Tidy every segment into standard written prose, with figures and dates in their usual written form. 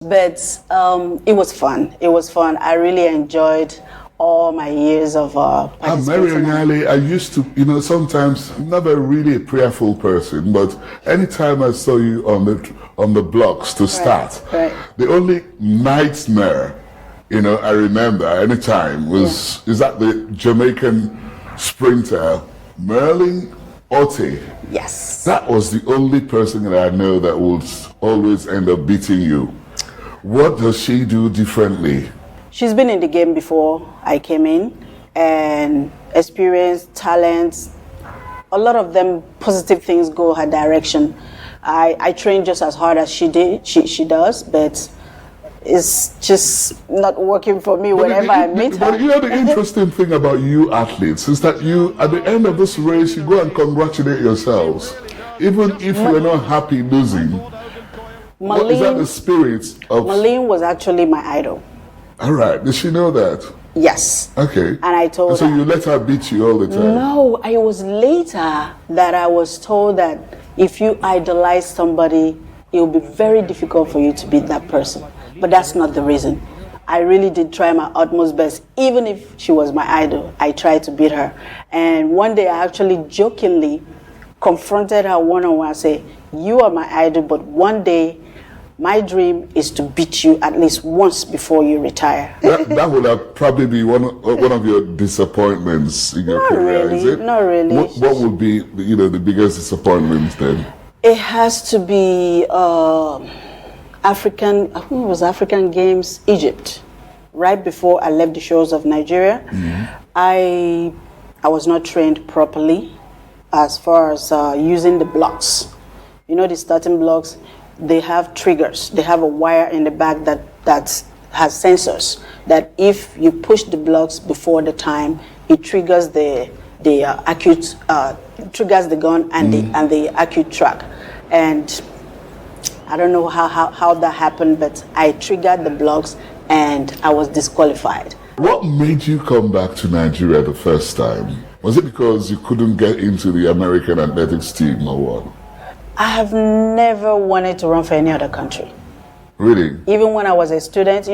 But it was fun. It was fun. I really enjoyed all my years of Mary Onyali, I used to, sometimes I'm never really a prayerful person, but anytime I saw you on the blocks to start, the only nightmare, I remember anytime was is that the Jamaican sprinter Merlin Otte. Yes. That was the only person that I know that would always end up beating you. What does she do differently? She's been in the game before I came in, and experience, talents, a lot of them, positive things go her direction. I train just as hard as she does, but it's just not working for me whenever I meet her. But the interesting thing about you athletes is that you, at the end of this race, you go and congratulate yourselves. Even if you're not happy losing. What is that the spirit of... Marlene was actually my idol. All right. Did she know that? Yes. Okay. And I told her. So you let her beat you all the time? No, it was later that I was told that if you idolize somebody, it will be very difficult for you to beat that person. But that's not the reason. I really did try my utmost best. Even if she was my idol, I tried to beat her. And one day I actually jokingly confronted her one-on-one and said, you are my idol, but one day my dream is to beat you at least once before you retire. That would have probably be one of your disappointments in your career, really, is it? Not really. What would be, the biggest disappointments then? It has to be African. I think it was African Games, Egypt. Right before I left the shores of Nigeria, I was not trained properly as far as using the blocks. The starting blocks. They have triggers. They have a wire in the back that has sensors. That if you push the blocks before the time, it triggers the acute triggers the gun and the acute track. And I don't know how that happened, but I triggered the blocks and I was disqualified. What made you come back to Nigeria the first time? Was it because you couldn't get into the American athletics team or what? I have never wanted to run for any other country. Really? Even when I was a student,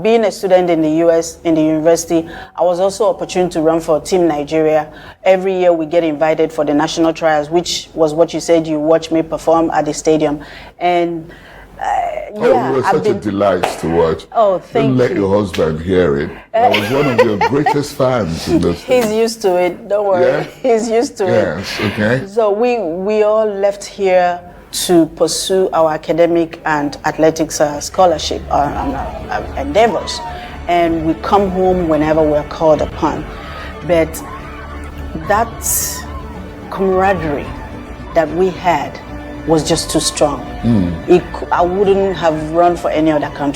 being a student in the US, in the university, I was also opportune to run for Team Nigeria. Every year we get invited for the national trials, which was what you said you watched me perform at the stadium. And you were such a delight to watch. Oh, thank you. Don't let your husband hear it. I was one of your greatest fans in this. He's used to it, don't worry. Yeah? He's used to it. Yes, okay. So we all left here to pursue our academic and athletics scholarship endeavors. And we come home whenever we're called upon. But that camaraderie that we had was just too strong. I wouldn't have run for any other country.